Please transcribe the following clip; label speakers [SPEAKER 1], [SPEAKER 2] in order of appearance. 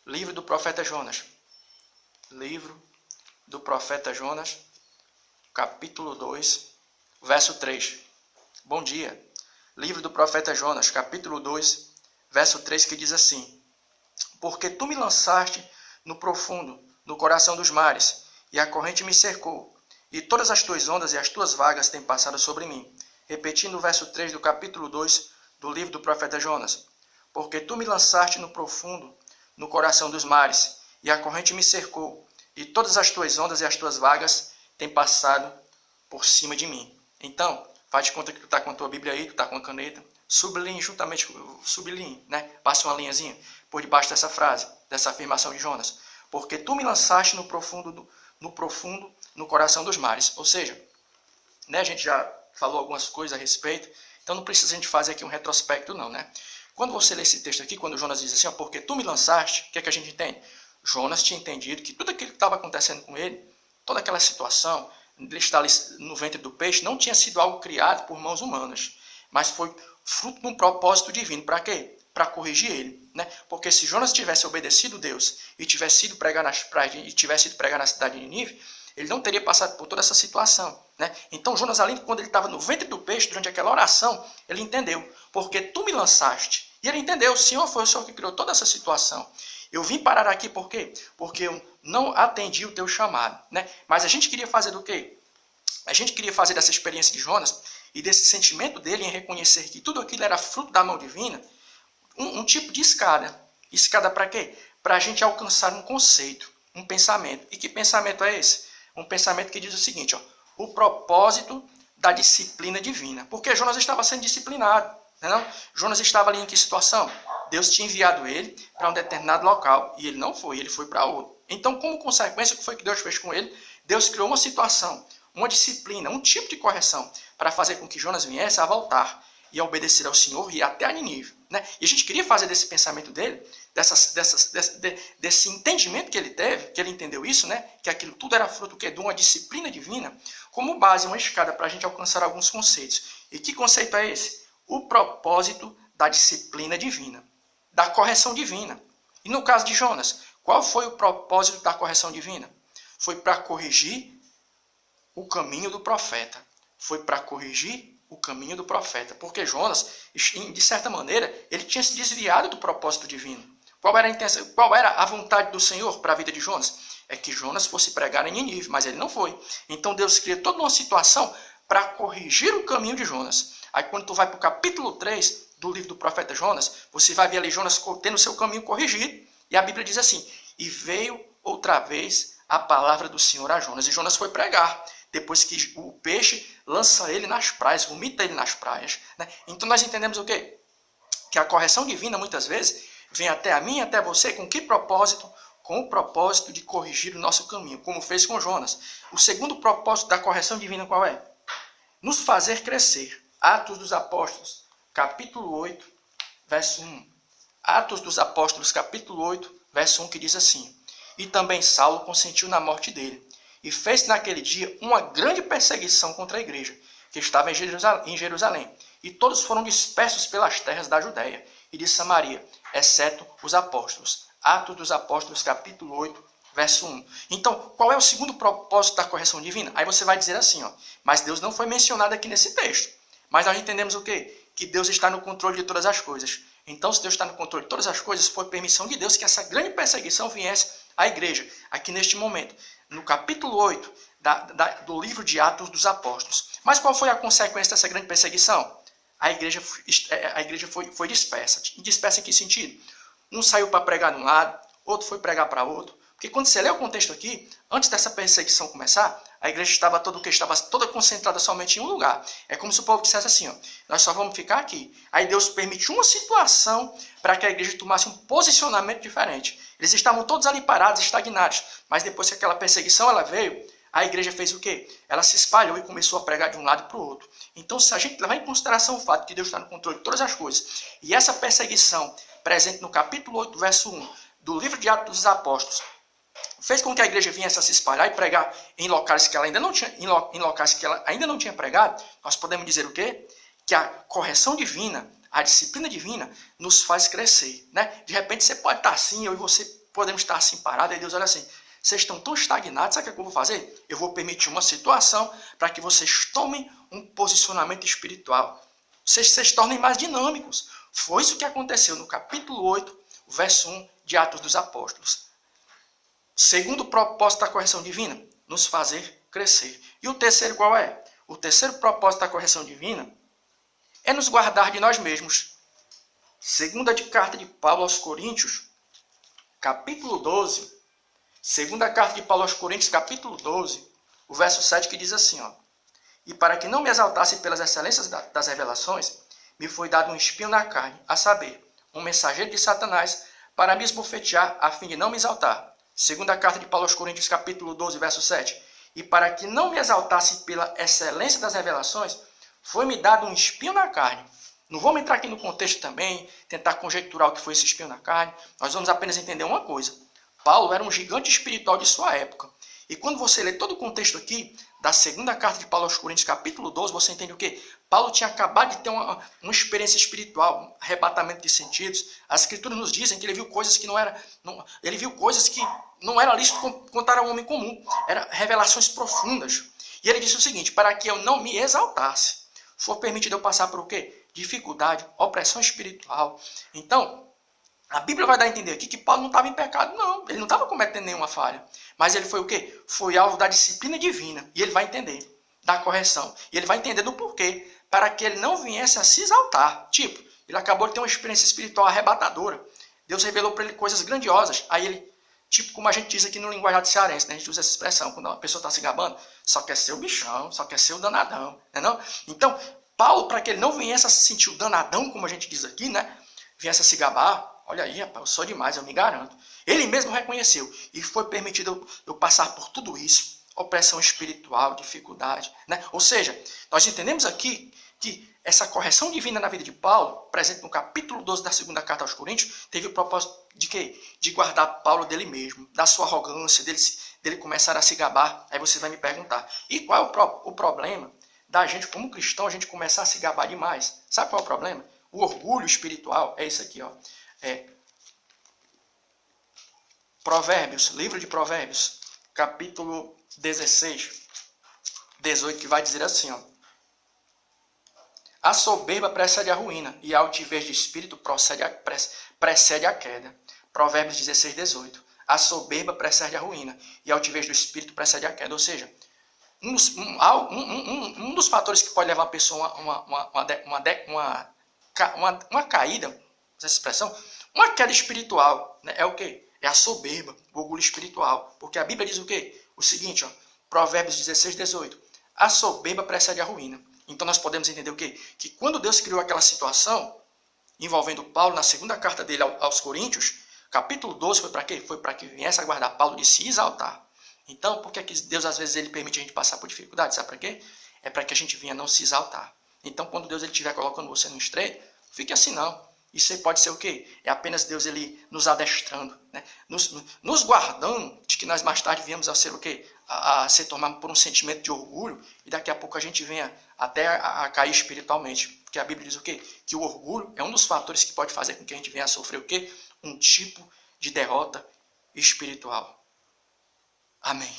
[SPEAKER 1] Livro do profeta Jonas. Livro do profeta Jonas, capítulo 2, verso 3. Bom dia. Livro do profeta Jonas, capítulo 2, verso 3, que diz assim: Porque tu me lançaste no profundo, no coração dos mares, e a corrente me cercou, e todas as tuas ondas e as tuas vagas têm passado sobre mim. Repetindo o verso 3 do capítulo 2 do livro do profeta Jonas. Porque tu me lançaste no profundo, no coração dos mares, e a corrente me cercou, e todas as tuas ondas e as tuas vagas têm passado por cima de mim. Então, faz de conta que tu está com a tua Bíblia aí, tu está com a caneta, sublinhe juntamente, né? Passa uma linhazinha por debaixo dessa frase, dessa afirmação de Jonas. Porque tu me lançaste no profundo, no coração dos mares. Ou seja, né, a gente já falou algumas coisas a respeito, então não precisa a gente fazer aqui um retrospecto não, né? Quando você lê esse texto aqui, quando Jonas diz assim, ó, porque tu me lançaste, o que é que a gente entende? Jonas tinha entendido que tudo aquilo que estava acontecendo com ele, toda aquela situação, ele está ali no ventre do peixe, não tinha sido algo criado por mãos humanas, mas foi fruto de um propósito divino. Para quê? Para corrigir ele, né? Porque se Jonas tivesse obedecido Deus e tivesse ido pregar nas praias e tivesse ido pregar na cidade de Nínive, ele não teria passado por toda essa situação, né? Então Jonas, além de quando ele estava no ventre do peixe, durante aquela oração, ele entendeu, porque tu me lançaste. E ele entendeu, Senhor, foi o Senhor que criou toda essa situação. Eu vim parar aqui por quê? Porque eu não atendi o teu chamado, né? Mas a gente queria fazer do quê? A gente queria fazer dessa experiência de Jonas e desse sentimento dele em reconhecer que tudo aquilo era fruto da mão divina, um tipo de escada. Escada para quê? Para a gente alcançar um conceito, um pensamento. E que pensamento é esse? Um pensamento que diz o seguinte, ó, o propósito da disciplina divina. Porque Jonas estava sendo disciplinado. Não? Jonas estava ali em que situação? Deus tinha enviado ele para um determinado local e ele não foi, ele foi para outro. Então, como consequência, o que foi que Deus fez com ele? Deus criou uma situação, uma disciplina, um tipo de correção para fazer com que Jonas viesse a voltar e a obedecer ao Senhor e ir até a Nínive, né? E a gente queria fazer desse pensamento dele, desse entendimento que ele teve, que ele entendeu isso, né? Que aquilo tudo era fruto de uma disciplina divina, como base, uma escada para a gente alcançar alguns conceitos. E que conceito é esse? O propósito da disciplina divina, da correção divina. E no caso de Jonas, qual foi o propósito da correção divina? Foi para corrigir o caminho do profeta. Foi para corrigir o caminho do profeta. Porque Jonas, de certa maneira, ele tinha se desviado do propósito divino. Qual era a intenção? Qual era a vontade do Senhor para a vida de Jonas? É que Jonas fosse pregar em Nínive, mas ele não foi. Então Deus cria toda uma situação para corrigir o caminho de Jonas. Aí quando tu vai para o capítulo 3 do livro do profeta Jonas, você vai ver ali Jonas tendo o seu caminho corrigido. E a Bíblia diz assim, e veio outra vez a palavra do Senhor a Jonas. E Jonas foi pregar, depois que o peixe lança ele nas praias, vomita ele nas praias, né? Então nós entendemos o quê? Que a correção divina, muitas vezes, vem até a mim e até você, com que propósito? Com o propósito de corrigir o nosso caminho, como fez com Jonas. O segundo propósito da correção divina qual é? Nos fazer crescer. Atos dos Apóstolos, capítulo 8, verso 1. Atos dos Apóstolos, capítulo 8, verso 1, que diz assim: E também Saulo consentiu na morte dele, e fez naquele dia uma grande perseguição contra a igreja, que estava em Jerusalém. E todos foram dispersos pelas terras da Judéia e de Samaria, exceto os apóstolos. Atos dos Apóstolos, capítulo 8, verso 1. Então, qual é o segundo propósito da correção divina? Aí você vai dizer assim, ó, mas Deus não foi mencionado aqui nesse texto. Mas nós entendemos o quê? Que Deus está no controle de todas as coisas. Então, se Deus está no controle de todas as coisas, foi permissão de Deus que essa grande perseguição viesse à igreja, aqui neste momento. No capítulo 8 do livro de Atos dos Apóstolos. Mas qual foi a consequência dessa grande perseguição? A igreja foi dispersa. Dispersa em que sentido? Um saiu para pregar de um lado, outro foi pregar para outro. Porque quando você lê o contexto aqui, antes dessa perseguição começar, a igreja estava toda concentrada somente em um lugar. É como se o povo dissesse assim, ó, nós só vamos ficar aqui. Aí Deus permitiu uma situação para que a igreja tomasse um posicionamento diferente. Eles estavam todos ali parados, estagnados. Mas depois que aquela perseguição ela veio, a igreja fez o quê? Ela se espalhou e começou a pregar de um lado para o outro. Então, se a gente levar em consideração o fato de que Deus está no controle de todas as coisas, e essa perseguição presente no capítulo 8, verso 1, do livro de Atos dos Apóstolos, fez com que a igreja viesse a se espalhar e pregar em locais que ela ainda não tinha, pregado, nós podemos dizer o quê? Que a correção divina, a disciplina divina, nos faz crescer, né? De repente você pode estar assim, eu e você podemos estar assim parados, aí Deus olha assim, vocês estão tão estagnados, sabe o que eu vou fazer? Eu vou permitir uma situação para que vocês tomem um posicionamento espiritual. Vocês se tornem mais dinâmicos. Foi isso que aconteceu no capítulo 8, verso 1 de Atos dos Apóstolos. Segundo propósito da correção divina, nos fazer crescer. E o terceiro qual é? O terceiro propósito da correção divina é nos guardar de nós mesmos. Segunda carta de Paulo aos Coríntios, capítulo 12. Segunda carta de Paulo aos Coríntios, capítulo 12, o verso 7, que diz assim, ó. E para que não me exaltasse pelas excelências das revelações, me foi dado um espinho na carne, a saber, um mensageiro de Satanás, para me esbofetear, a fim de não me exaltar. Segunda carta de Paulo aos Coríntios, capítulo 12, verso 7. E para que não me exaltasse pela excelência das revelações, foi-me dado um espinho na carne. Não vamos entrar aqui no contexto também, tentar conjecturar o que foi esse espinho na carne. Nós vamos apenas entender uma coisa. Paulo era um gigante espiritual de sua época. E quando você lê todo o contexto aqui, da segunda carta de Paulo aos Coríntios, capítulo 12, você entende o quê? Paulo tinha acabado de ter uma experiência espiritual, um arrebatamento de sentidos. As escrituras nos dizem que ele viu coisas que não era lícito contar ao homem comum. Eram revelações profundas. E ele disse o seguinte, para que eu não me exaltasse, for permitido eu passar por o quê? Dificuldade, opressão espiritual. Então, a Bíblia vai dar a entender aqui que Paulo não estava em pecado, não. Ele não estava cometendo nenhuma falha. Mas ele foi o quê? Foi alvo da disciplina divina. E ele vai entender da correção. E ele vai entender do porquê. Para que ele não viesse a se exaltar. Tipo, ele acabou de ter uma experiência espiritual arrebatadora. Deus revelou para ele coisas grandiosas. Aí ele, tipo como a gente diz aqui no linguajar cearense, né? A gente usa essa expressão. Quando uma pessoa está se gabando, só quer ser o bichão, só quer ser o danadão. Não? Então, Paulo, para que ele não viesse a se sentir o danadão, como a gente diz aqui, né? Viesse a se gabar. Olha aí, rapaz, eu sou demais, eu me garanto. Ele mesmo reconheceu. E foi permitido eu passar por tudo isso. Opressão espiritual, dificuldade. Né? Ou seja, nós entendemos aqui que essa correção divina na vida de Paulo, presente no capítulo 12 da segunda carta aos Coríntios, teve o propósito de quê? De guardar Paulo dele mesmo, da sua arrogância, dele começar a se gabar. Aí você vai me perguntar, e qual é o problema da gente, como cristão, a gente começar a se gabar demais? Sabe qual é o problema? O orgulho espiritual é isso aqui, ó. Provérbios, livro de Provérbios, capítulo 16, 18, que vai dizer assim, ó. A soberba precede a ruína, e a altivez de espírito precede a queda. Provérbios 16, 18. A soberba precede a ruína, e a altivez do espírito precede a queda. Ou seja, um dos fatores que pode levar a pessoa a uma caída, essa expressão, uma queda espiritual, né? É o quê? É a soberba, o orgulho espiritual. Porque a Bíblia diz o quê? O seguinte, ó, Provérbios 16, 18. A soberba precede a ruína. Então nós podemos entender o quê? Que quando Deus criou aquela situação, envolvendo Paulo na segunda carta dele aos Coríntios, capítulo 12 foi para quê? Foi para que viesse a guardar Paulo de se exaltar. Então, por que Deus às vezes ele permite a gente passar por dificuldades? Sabe para quê? É para que a gente venha não se exaltar. Então, quando Deus estiver colocando você no estreito, fique assim não. Isso aí pode ser o quê? É apenas Deus ele nos adestrando, né? Nos guardando de que nós mais tarde viemos a ser o quê? A ser tomado por um sentimento de orgulho e daqui a pouco a gente venha até a cair espiritualmente. Porque a Bíblia diz o quê? Que o orgulho é um dos fatores que pode fazer com que a gente venha a sofrer o quê? Um tipo de derrota espiritual. Amém.